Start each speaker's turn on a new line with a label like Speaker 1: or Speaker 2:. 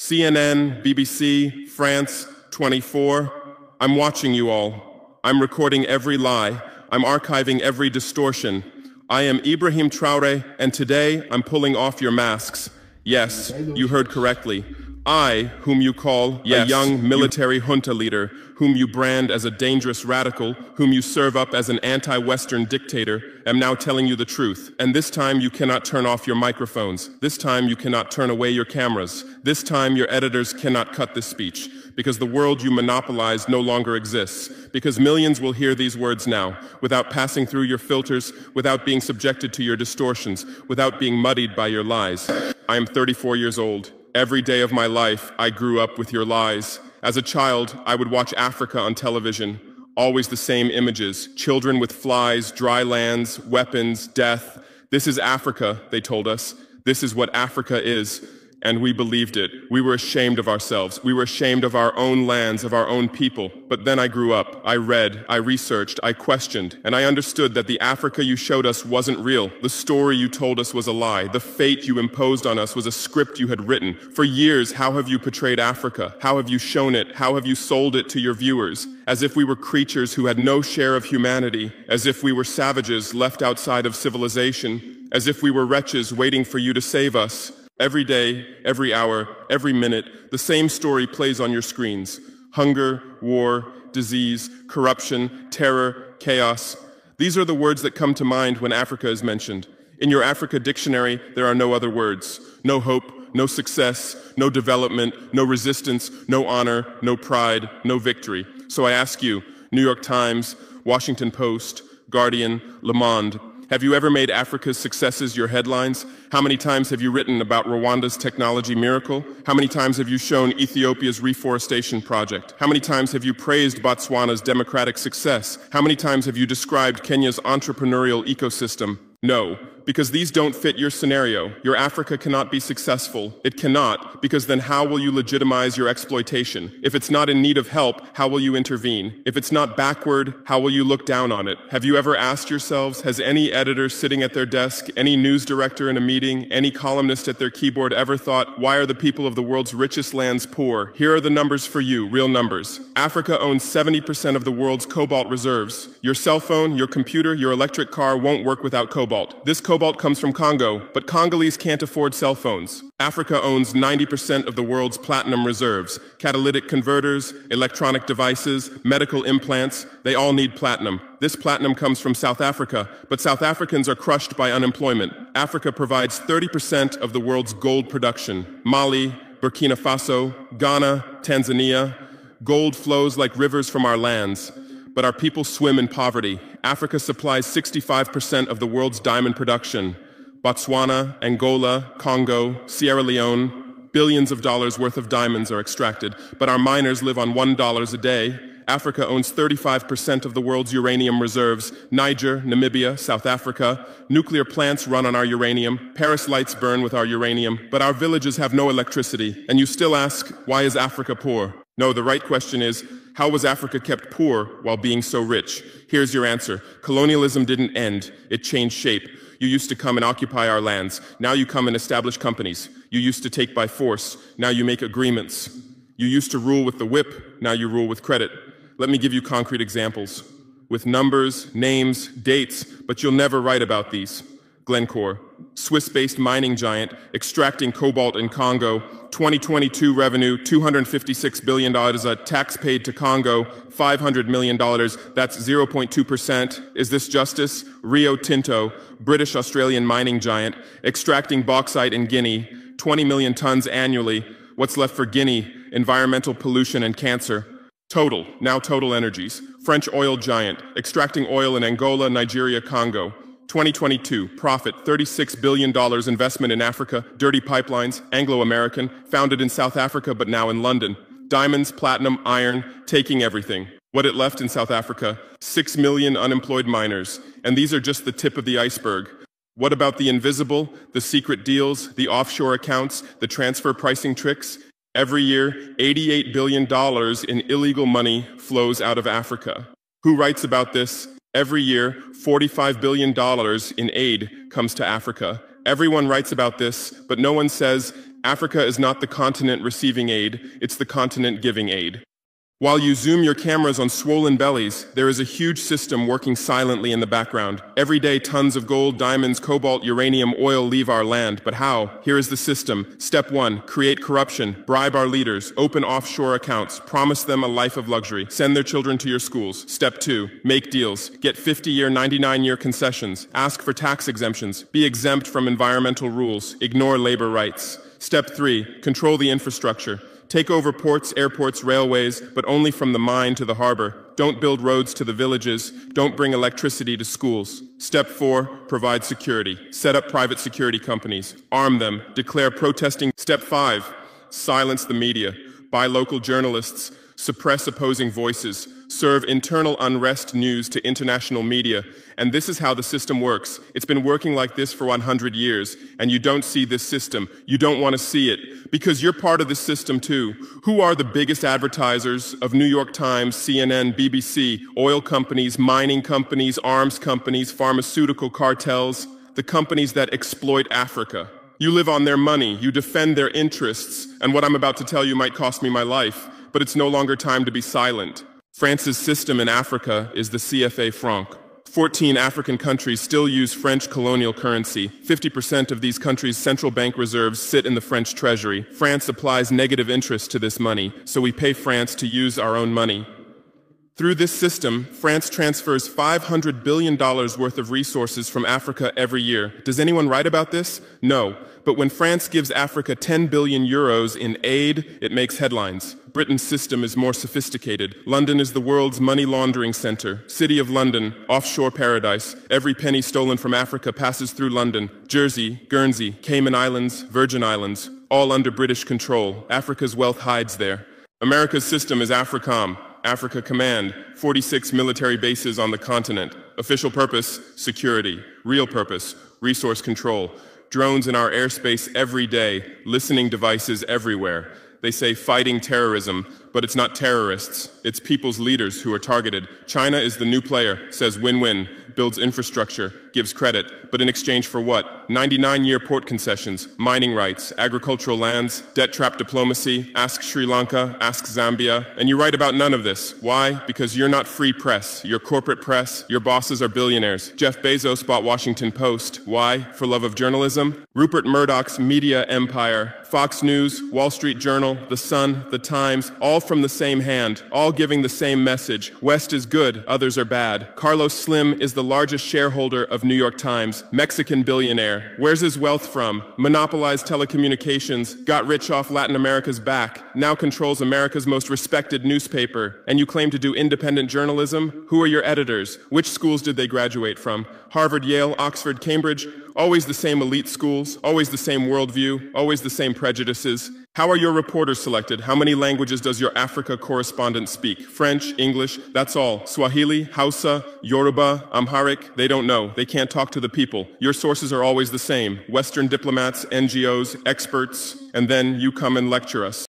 Speaker 1: CNN, BBC, France, 24. I'm watching you all. I'm recording every lie. I'm archiving every distortion. I am Ibrahim Traore, and today I'm pulling off your masks. Yes, you heard correctly. I, whom you call a young military junta leader, whom you brand as a dangerous radical, whom you serve up as an anti-Western dictator, am now telling you the truth. And this time you cannot turn off your microphones. This time you cannot turn away your cameras. This time your editors cannot cut this speech, because the world you monopolize no longer exists. Because millions will hear these words now, without passing through your filters, without being subjected to your distortions, without being muddied by your lies. I am 34 years old. Every day of my life, I grew up with your lies. As a child, I would watch Africa on television. Always the same images. Children with flies, dry lands, weapons, death. This is Africa, they told us. This is what Africa is. And we believed it. We were ashamed of ourselves. We were ashamed of our own lands, of our own people. But then I grew up. I read, I researched, I questioned, and I understood that the Africa you showed us wasn't real. The story you told us was a lie. The fate you imposed on us was a script you had written. For years, how have you portrayed Africa? How have you shown it? How have you sold it to your viewers? As if we were creatures who had no share of humanity, as if we were savages left outside of civilization, as if we were wretches waiting for you to save us. Every day, every hour, every minute, the same story plays on your screens. Hunger, war, disease, corruption, terror, chaos. These are the words that come to mind when Africa is mentioned. In your Africa dictionary, there are no other words. No hope, no success, no development, no resistance, no honor, no pride, no victory. So I ask you, New York Times, Washington Post, Guardian, Le Monde, have you ever made Africa's successes your headlines? How many times have you written about Rwanda's technology miracle? How many times have you shown Ethiopia's reforestation project? How many times have you praised Botswana's democratic success? How many times have you described Kenya's entrepreneurial ecosystem? No, because these don't fit your scenario. Your Africa cannot be successful. It cannot, because then how will you legitimize your exploitation? If it's not in need of help, how will you intervene? If it's not backward, how will you look down on it? Have you ever asked yourselves, has any editor sitting at their desk, any news director in a meeting, any columnist at their keyboard ever thought, why are the people of the world's richest lands poor? Here are the numbers for you, real numbers. Africa owns 70% of the world's cobalt reserves. Your cell phone, your computer, your electric car won't work without cobalt. This cobalt comes from Congo, but Congolese can't afford cell phones. Africa owns 90% of the world's platinum reserves. Catalytic converters, electronic devices, medical implants, they all need platinum. This platinum comes from South Africa, but South Africans are crushed by unemployment. Africa provides 30% of the world's gold production. Mali, Burkina Faso, Ghana, Tanzania. Gold flows like rivers from our lands. But our people swim in poverty. Africa supplies 65% of the world's diamond production. Botswana, Angola, Congo, Sierra Leone, billions of dollars worth of diamonds are extracted, but our miners live on $1 a day. Africa owns 35% of the world's uranium reserves. Niger, Namibia, South Africa. Nuclear plants run on our uranium. Paris lights burn with our uranium, but our villages have no electricity. And you still ask, why is Africa poor? No, the right question is, how was Africa kept poor while being so rich? Here's your answer. Colonialism didn't end. It changed shape. You used to come and occupy our lands. Now you come and establish companies. You used to take by force. Now you make agreements. You used to rule with the whip. Now you rule with credit. Let me give you concrete examples. With numbers, names, dates, but you'll never write about these. Glencore, Swiss-based mining giant, extracting cobalt in Congo. 2022 revenue, $256 billion. Tax paid to Congo, $500 million. That's 0.2%. Is this justice? Rio Tinto, British-Australian mining giant, extracting bauxite in Guinea, 20 million tons annually. What's left for Guinea? Environmental pollution and cancer. Total, now Total Energies, French oil giant, extracting oil in Angola, Nigeria, Congo. 2022, profit, $36 billion investment in Africa, dirty pipelines, Anglo-American, founded in South Africa but now in London. Diamonds, platinum, iron, taking everything. What it left in South Africa? 6 million unemployed miners. And these are just the tip of the iceberg. What about the invisible, the secret deals, the offshore accounts, the transfer pricing tricks? Every year, $88 billion in illegal money flows out of Africa. Who writes about this? Every year, $45 billion in aid comes to Africa. Everyone writes about this, but no one says Africa is not the continent receiving aid, it's the continent giving aid. While you zoom your cameras on swollen bellies, there is a huge system working silently in the background. Every day, tons of gold, diamonds, cobalt, uranium, oil leave our land. But how? Here is the system. Step 1, create corruption, bribe our leaders, open offshore accounts, promise them a life of luxury, send their children to your schools. Step 2, make deals, get 50-year, 99-year concessions, ask for tax exemptions, be exempt from environmental rules, ignore labor rights. Step 3, control the infrastructure. Take over ports, airports, railways, but only from the mine to the harbor. Don't build roads to the villages. Don't bring electricity to schools. Step 4, provide security. Set up private security companies. Arm them. Declare protesting. Step 5, silence the media. Buy local journalists. Suppress opposing voices. Serve internal unrest news to international media. And this is how the system works. It's been working like this for 100 years, and you don't see this system. You don't want to see it, because you're part of this system too. Who are the biggest advertisers of New York Times, CNN, BBC, oil companies, mining companies, arms companies, pharmaceutical cartels, the companies that exploit Africa? You live on their money, you defend their interests, and what I'm about to tell you might cost me my life, but it's no longer time to be silent. France's system in Africa is the CFA franc. 14 African countries still use French colonial currency. 50% of these countries' central bank reserves sit in the French treasury. France applies negative interest to this money, so we pay France to use our own money. Through this system, France transfers $500 billion worth of resources from Africa every year. Does anyone write about this? No. But when France gives Africa 10 billion euros in aid, it makes headlines. Britain's system is more sophisticated. London is the world's money laundering center. City of London, offshore paradise. Every penny stolen from Africa passes through London. Jersey, Guernsey, Cayman Islands, Virgin Islands, all under British control. Africa's wealth hides there. America's system is AFRICOM, Africa Command, 46 military bases on the continent. Official purpose, security. Real purpose, resource control. Drones in our airspace every day, listening devices everywhere. They say fighting terrorism, but it's not terrorists. It's people's leaders who are targeted. China is the new player, says win-win, builds infrastructure, gives credit, but in exchange for what? 99-year port concessions, mining rights, agricultural lands, debt-trap diplomacy, ask Sri Lanka, ask Zambia, and you write about none of this. Why? Because you're not free press. You're corporate press. Your bosses are billionaires. Jeff Bezos bought Washington Post. Why? For love of journalism? Rupert Murdoch's media empire, Fox News, Wall Street Journal, The Sun, The Times, all from the same hand, all giving the same message. West is good, others are bad. Carlos Slim is the largest shareholder of New York Times, Mexican billionaire. Where's his wealth from? Monopolized telecommunications, got rich off Latin America's back, now controls America's most respected newspaper. And you claim to do independent journalism? Who are your editors? Which schools did they graduate from? Harvard, Yale, Oxford, Cambridge? Always the same elite schools, always the same worldview, always the same prejudices. How are your reporters selected? How many languages does your Africa correspondent speak? French, English, that's all. Swahili, Hausa, Yoruba, Amharic, they don't know. They can't talk to the people. Your sources are always the same. Western diplomats, NGOs, experts, and then you come and lecture us.